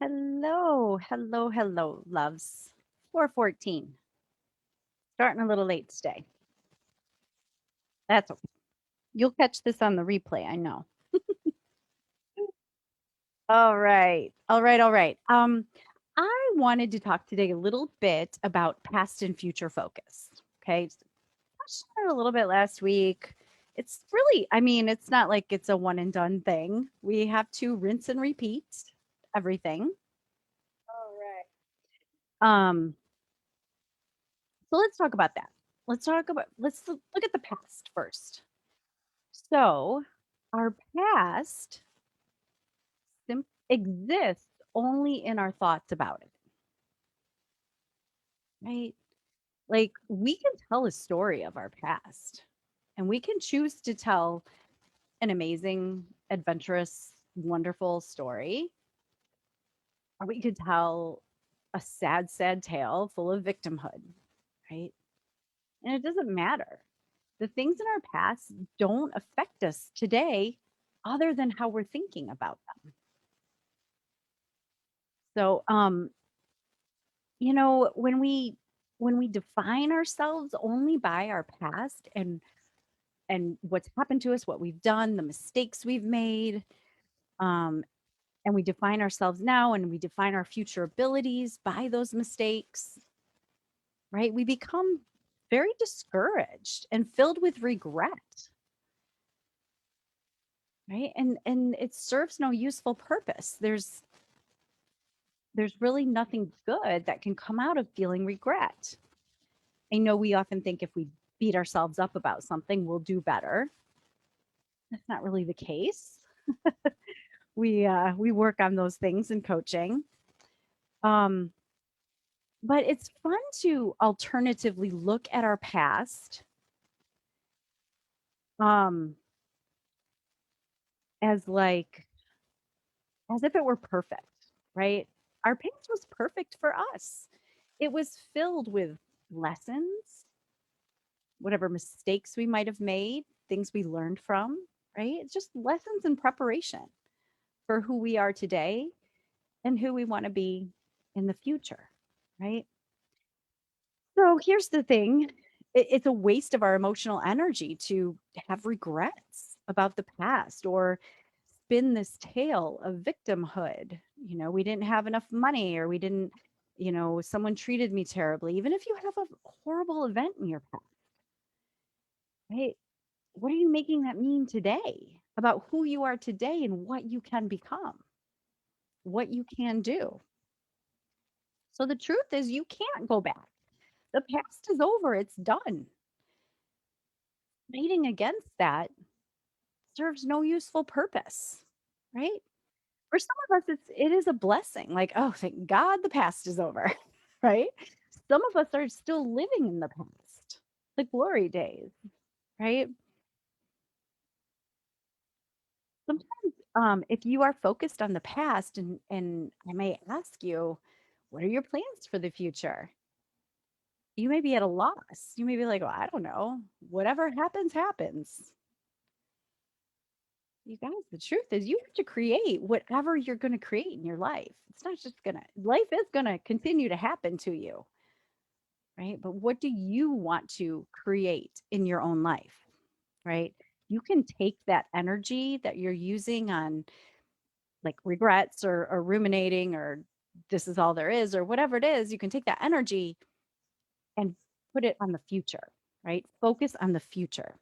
Hello, hello, hello, loves. 4:14. Starting a little late today. That's okay. You'll catch this on the replay, I know. All right. All right, all right. I wanted to talk today a little bit about past and future focus. Okay. Touched on it a little bit last week. It's really, it's not like it's a one and done thing. We have to rinse and repeat everything. All right. So let's talk about that. Let's look at the past first. So, our past exists only in our thoughts about it, right? Like we can tell a story of our past and we can choose to tell an amazing, adventurous, wonderful story, or we could tell a sad, sad tale full of victimhood, right? And it doesn't matter. The things in our past don't affect us today other than how we're thinking about them. So, when we define ourselves only by our past and what's happened to us, what we've done, the mistakes we've made, um, and we define ourselves now and we define our future abilities by those mistakes, right? We become very discouraged and filled with regret, right? And it serves no useful purpose. There's really nothing good that can come out of feeling regret. I know we often think if we beat ourselves up about something, we'll do better. That's not really the case. We work on those things in coaching. Um, but it's fun to alternatively look at our past um, as like as if it were perfect, right? Our past was perfect for us. It was filled with lessons, whatever mistakes we might have made, things we learned from, right? It's just lessons in preparation for who we are today and who we want to be in the future, right? So here's the thing, it's a waste of our emotional energy to have regrets about the past or spin this tale of victimhood. We didn't have enough money or we didn't, someone treated me terribly. Even if you have a horrible event in your past, right? What are you making that mean today about who you are today and what you can become, what you can do? So the truth is, you can't go back. The past is over, it's done. Fighting against that serves no useful purpose, right? For some of us, it is a blessing. Like, oh, thank God the past is over, right? Some of us are still living in the past, the glory days, right? Sometimes, if you are focused on the past, and I may ask you, what are your plans for the future? You may be at a loss. You may be like, well, I don't know. Whatever happens, happens. You guys, the truth is you have to create whatever you're going to create in your life. It's not just going to, life is going to continue to happen to you, right? But what do you want to create in your own life, right? You can take that energy that you're using on like regrets or ruminating or this is all there is or whatever it is, you can take that energy and put it on the future, right? Focus on the future.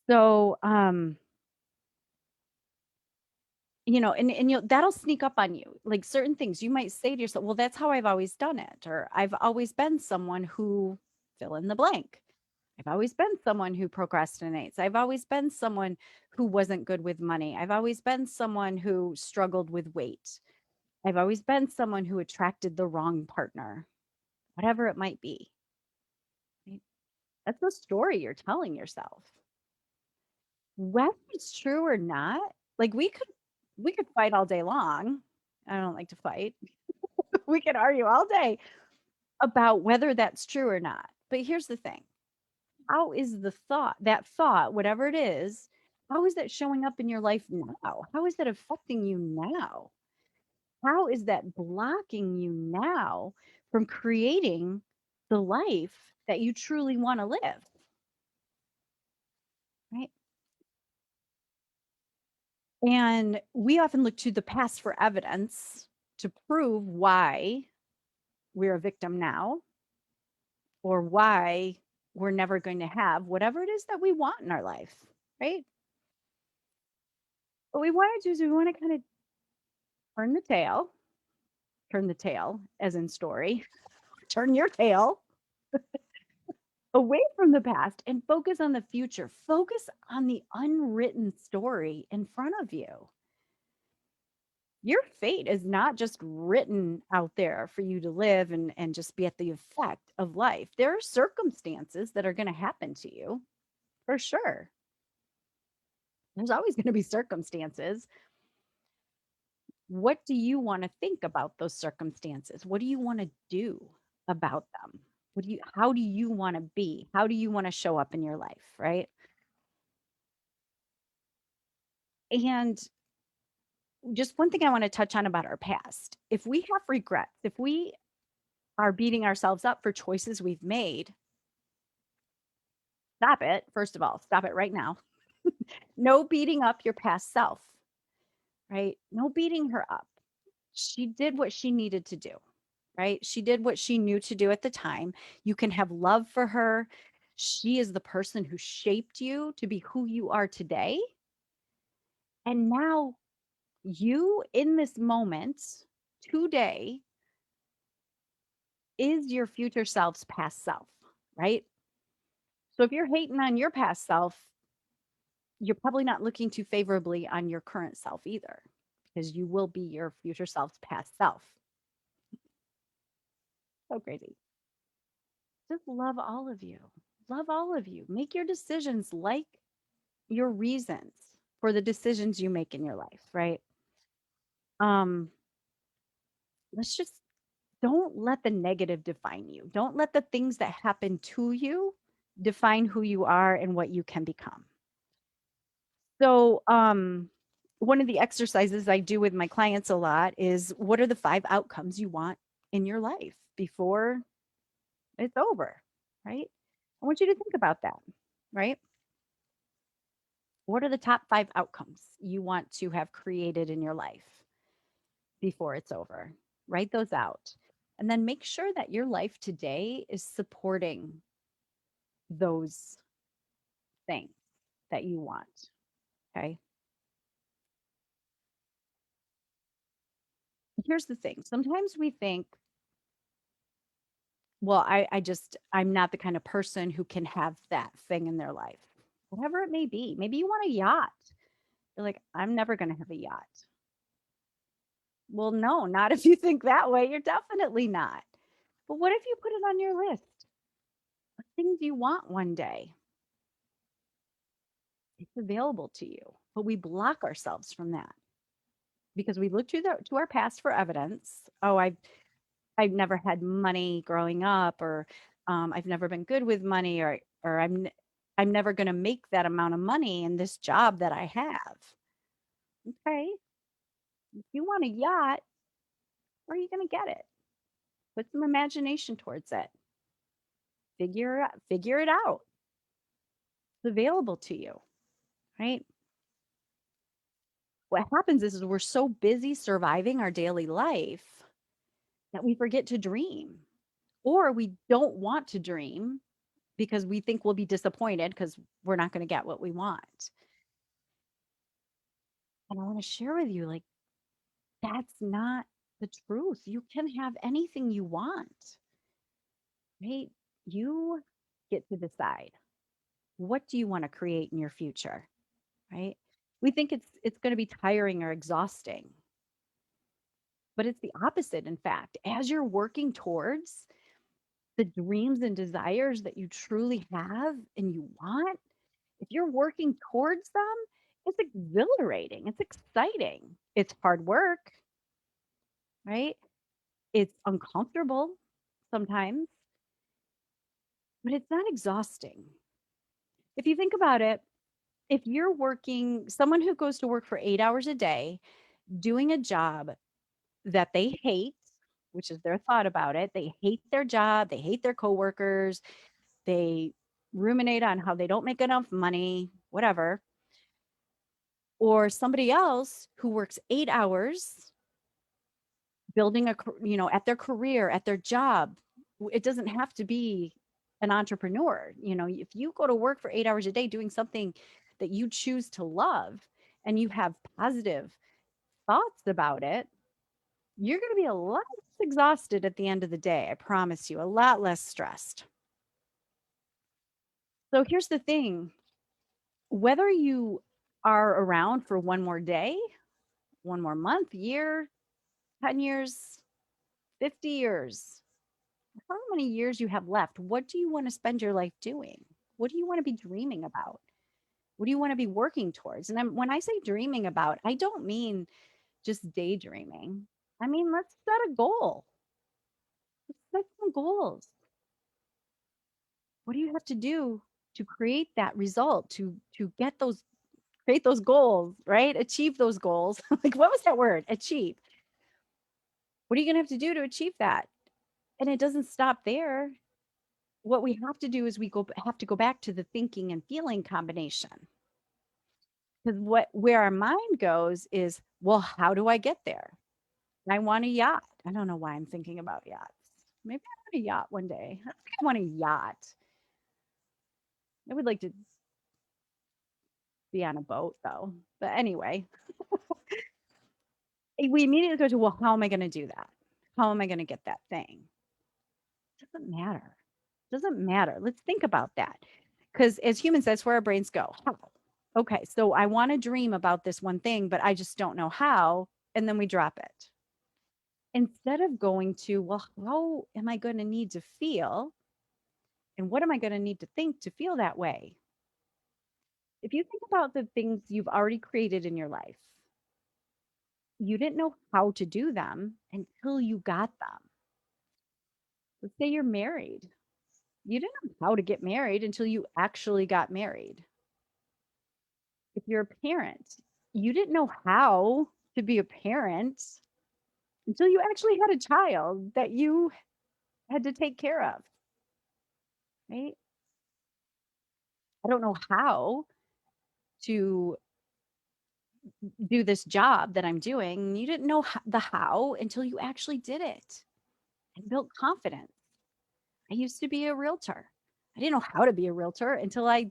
So, and that'll sneak up on you. Like certain things you might say to yourself, well, that's how I've always done it, or I've always been someone who fill in the blank. I've always been someone who procrastinates. I've always been someone who wasn't good with money. I've always been someone who struggled with weight. I've always been someone who attracted the wrong partner, whatever it might be. Right? That's the story you're telling yourself. Whether it's true or not, like we could fight all day long. I don't like to fight. We could argue all day about whether that's true or not. But here's the thing. How is that thought, whatever it is, how is that showing up in your life now? How is that affecting you now? How is that blocking you now from creating the life that you truly want to live? Right. And we often look to the past for evidence to prove why we're a victim now or why we're never going to have whatever it is that we want in our life. Right. What we want to do is we want to kind of turn the tail, turn the tail as in story, turn your tail away from the past and focus on the future. Focus on the unwritten story in front of you. Your fate is not just written out there for you to live and just be at the effect of life. There are circumstances that are going to happen to you for sure. There's always going to be circumstances. What do you want to think about those circumstances? What do you want to do about them? How do you want to be? How do you want to show up in your life, right? And just one thing I want to touch on about our past. If we have regrets, if we are beating ourselves up for choices we've made, stop it. First of all, stop it right now. No beating up your past self, right? No beating her up. She did what she needed to do, right? She did what she knew to do at the time. You can have love for her. She is the person who shaped you to be who you are today. And now you in this moment today is your future self's past self, right? So if you're hating on your past self, you're probably not looking too favorably on your current self either, because you will be your future self's past self. So crazy. Just love all of you. Love all of you. Make your decisions like your reasons for the decisions you make in your life, right? Um, let's just don't let the negative define you. Don't let the things that happen to you define who you are and what you can become. So, one of the exercises I do with my clients a lot is what are the 5 outcomes you want in your life before it's over, right? I want you to think about that, right? What are the top 5 outcomes you want to have created in your life before it's over? Write those out. And then make sure that your life today is supporting those things that you want, okay? Here's the thing. Sometimes we think, well, I'm not the kind of person who can have that thing in their life. Whatever it may be. Maybe you want a yacht. You're like, I'm never going to have a yacht. Well, no, not if you think that way. You're definitely not. But what if you put it on your list of things you want one day? It's available to you. But we block ourselves from that because we look to our past for evidence. Oh, I've never had money growing up, or I've never been good with money, or I'm never going to make that amount of money in this job that I have. Okay, if you want a yacht, where are you going to get it? Put some imagination towards it. Figure it out. It's available to you, right? What happens is we're so busy surviving our daily life that we forget to dream, or we don't want to dream because we think we'll be disappointed because we're not going to get what we want. And I want to share with you, like, that's not the truth. You can have anything you want, right? You get to decide, what do you want to create in your future, right? We think it's going to be tiring or exhausting, but it's the opposite. In fact, as you're working towards the dreams and desires that you truly have and you want, if you're working towards them, it's exhilarating. It's exciting. It's hard work, right? It's uncomfortable sometimes, but it's not exhausting. If you think about it, if you're working, someone who goes to work for 8 hours a day, doing a job that they hate, which is their thought about it. They hate their job, they hate their coworkers, they ruminate on how they don't make enough money, whatever. Or somebody else who works 8 hours building at their career, at their job. It doesn't have to be an entrepreneur. If you go to work for 8 hours a day doing something that you choose to love and you have positive thoughts about it, you're going to be a lot less exhausted at the end of the day. I promise you, a lot less stressed. So here's the thing, whether you are around for one more day, one more month, year, 10 years, 50 years, how many years you have left, what do you want to spend your life doing? What do you want to be dreaming about? What do you want to be working towards? And when I say dreaming about, I don't mean just daydreaming. I mean, let's set a goal. Let's set some goals. What do you have to do to create that result, to get those create those goals, right? Achieve those goals. Like, what was that word? Achieve. What are you going to have to do to achieve that? And it doesn't stop there. What we have to do is have to go back to the thinking and feeling combination. Because where our mind goes is, well, how do I get there? I want a yacht. I don't know why I'm thinking about yachts. Maybe I want a yacht one day. I think I want a yacht. I would like to be on a boat though. But anyway, we immediately go to, well, how am I going to do that? How am I going to get that thing? It doesn't matter. It doesn't matter. Let's think about that. Because as humans, that's where our brains go. How? Okay, so I want to dream about this one thing, but I just don't know how. And then we drop it. Instead of going to, well, how am I going to need to feel? And what am I going to need to think to feel that way? If you think about the things you've already created in your life, you didn't know how to do them until you got them. Let's say you're married. You didn't know how to get married until you actually got married. If you're a parent, you didn't know how to be a parent until you actually had a child that you had to take care of, right? I don't know how to do this job that I'm doing. You didn't know the how until you actually did it and built confidence. I used to be a realtor. I didn't know how to be a realtor until I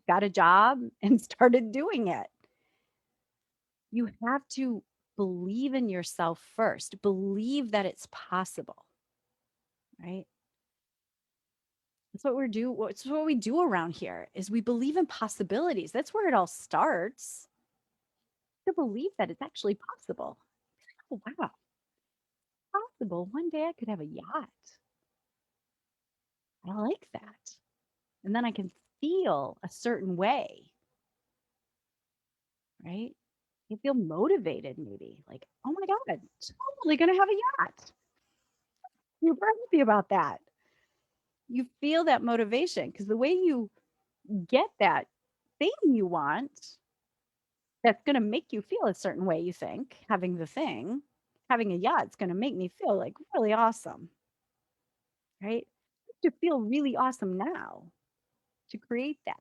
got a job and started doing it. You have to believe in yourself first, believe that it's possible, right? That's what It's what we do around here is we believe in possibilities. That's where it all starts. To believe that it's actually possible. Oh, wow, possible. One day I could have a yacht. I like that. And then I can feel a certain way, right? You feel motivated, maybe like, oh my God, totally going to have a yacht. Super happy about that. You feel that motivation because the way you get that thing you want, that's going to make you feel a certain way, you think, having a yacht's going to make me feel like really awesome, right? To feel really awesome now to create that.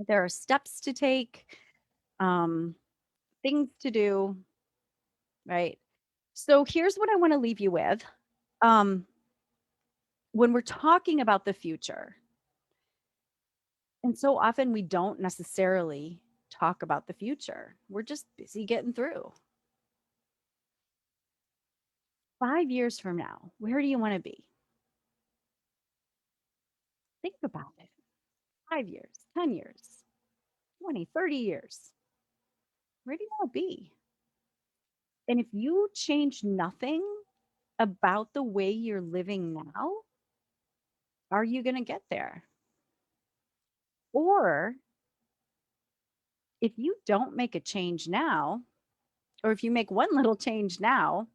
There are steps to take, um, things to do, right? So here's what I want to leave you with. Um, when we're talking about the future, and so often we don't necessarily talk about the future, we're just busy getting through. 5 years from now, where do you want to be? Think about it. 5 years, 10 years, 20, 30 years. Where do you want to be? And if you change nothing about the way you're living now, are you going to get there? Or if you don't make a change now, or if you make one little change now,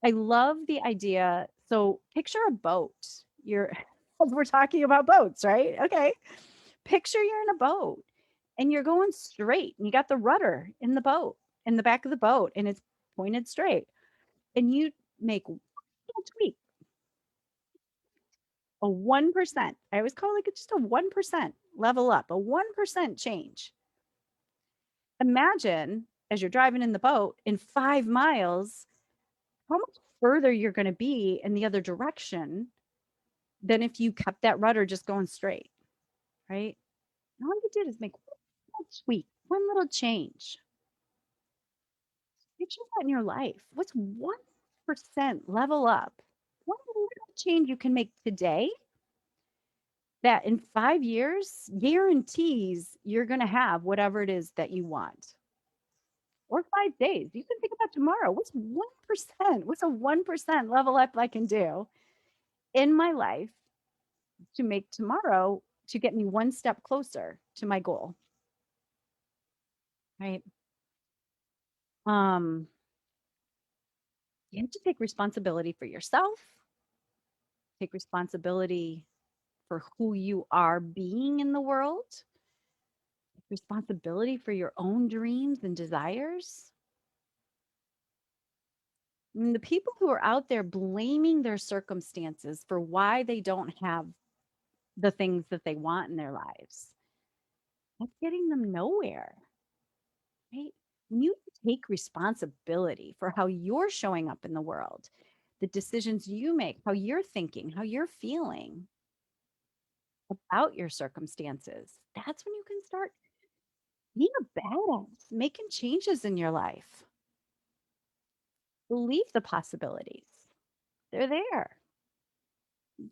I love the idea. So picture a boat. You're, we're talking about boats, right? Okay. Picture you're in a boat and you're going straight and you got the rudder in the boat in the back of the boat and it's pointed straight, and you make one little tweak, a 1%. I always call it like just a 1% level up, a 1% change. Imagine as you're driving in the boat in 5 miles, how much further you're going to be in the other direction than if you kept that rudder just going straight, right? And all you did is make one little tweak, one little change. Picture that in your life. What's 1% level up? One little change you can make today that in 5 years guarantees you're going to have whatever it is that you want. Or 5 days. You can think about tomorrow. What's 1%? What's a 1% level up I can do in my life to make tomorrow to get me one step closer to my goal? Right. Um, you have to take responsibility for yourself, take responsibility for who you are being in the world, responsibility for your own dreams and desires. I mean, the people who are out there blaming their circumstances for why they don't have the things that they want in their lives, that's getting them nowhere, right? When you take responsibility for how you're showing up in the world, the decisions you make, how you're thinking, how you're feeling about your circumstances, that's when you can start being a badass, making changes in your life. Believe the possibilities. They're there.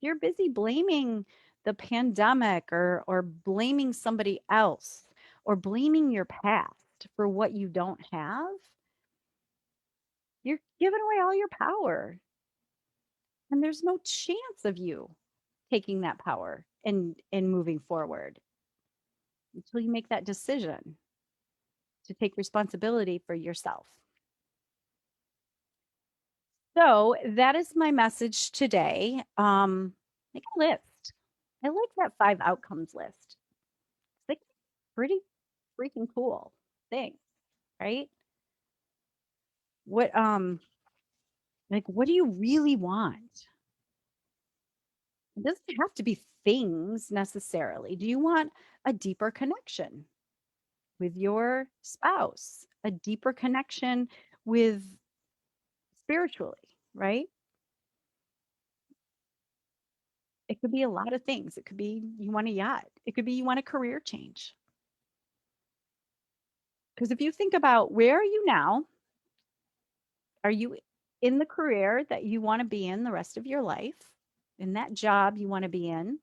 You're busy blaming the pandemic or blaming somebody else or blaming your past for what you don't have. You're giving away all your power. And there's no chance of you taking that power and moving forward until you make that decision to take responsibility for yourself. So that is my message today. Make a list. I like that 5 outcomes list. It's like pretty freaking cool thing, right? What like what do you really want? It doesn't have to be things necessarily. Do you want a deeper connection with your spouse, a deeper connection with spiritually, right? It could be a lot of things. It could be you want a yacht. It could be you want a career change. Because if you think about where are you now, are you in the career that you want to be in the rest of your life, in that job you want to be in?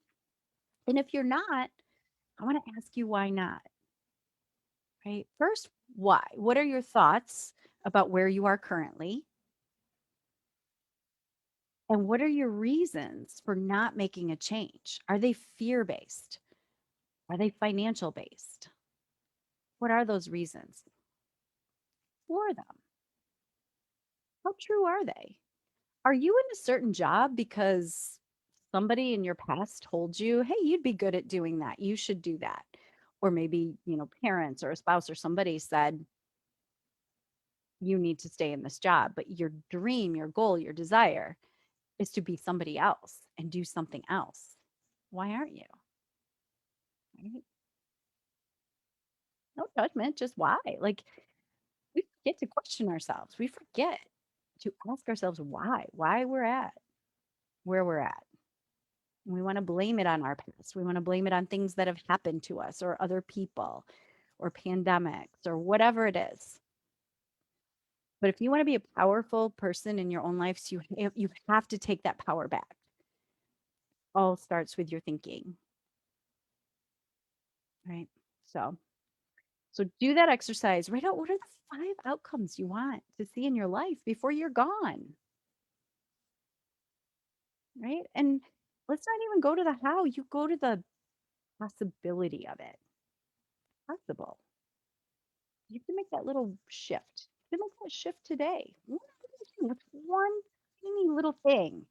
And if you're not, I want to ask you why not, right? First, why? What are your thoughts about where you are currently? And what are your reasons for not making a change? Are they fear based? Are they financial based? What are those reasons for them? How true are they? Are you in a certain job because somebody in your past told you, hey, you'd be good at doing that. You should do that. Or maybe, parents or a spouse or somebody said, you need to stay in this job. But your dream, your goal, your desire is to be somebody else and do something else. Why aren't you? Right? No judgment, just why? Like we forget to question ourselves. We forget to ask ourselves why we're at where we're at. We want to blame it on our past. We want to blame it on things that have happened to us or other people or pandemics or whatever it is. But if you want to be a powerful person in your own life, so you have to take that power back. All starts with your thinking, right? So do that exercise. Write out what are the 5 outcomes you want to see in your life before you're gone, right? And let's not even go to the how. You go to the possibility of it. Possible. You have to make that little shift. You can make that shift today. What's one teeny little thing?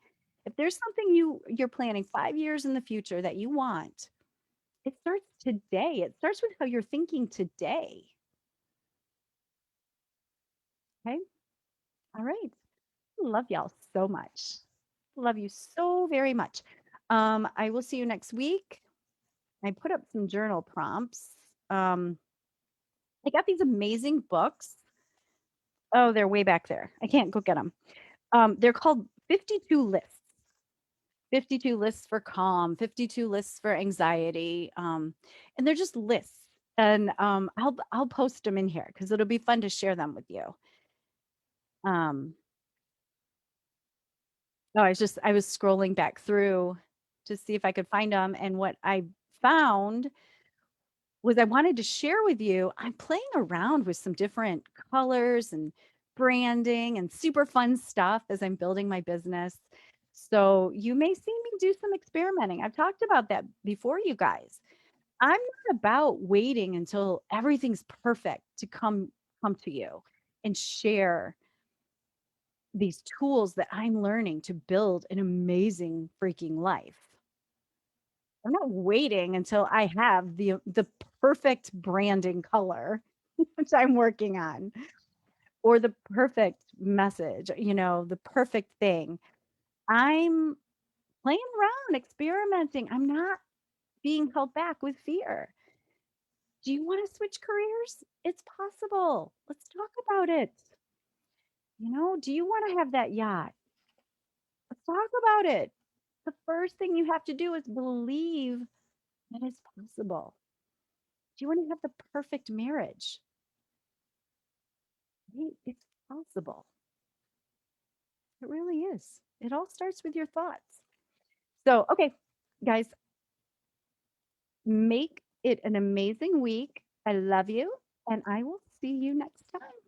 If there's something you're planning 5 years in the future that you want, it starts today. It starts with how you're thinking today. Okay. All right. Love y'all so much. Love you so very much. I will see you next week. I put up some journal prompts. Um, I got these amazing books. Oh, they're way back there. I can't go get them. They're called 52 lists. 52 lists for calm, 52 lists for anxiety. And they're just lists. And I'll post them in here because it'll be fun to share them with you. Um, no, I was scrolling back through to see if I could find them, and what I found was I wanted to share with you, I'm playing around with some different colors and branding and super fun stuff as I'm building my business. So you may see me do some experimenting. I've talked about that before, you guys. I'm not about waiting until everything's perfect to come to you and share these tools that I'm learning to build an amazing freaking life. I'm not waiting until I have the perfect branding color, which I'm working on, or the perfect message, the perfect thing. I'm playing around, experimenting. I'm not being held back with fear. Do you want to switch careers? It's possible. Let's talk about it. Do you want to have that yacht? Let's talk about it. The first thing you have to do is believe that it's possible. Do you want to have the perfect marriage? Right? It's possible. It really is. It all starts with your thoughts. So, okay, guys, make it an amazing week. I love you, and I will see you next time.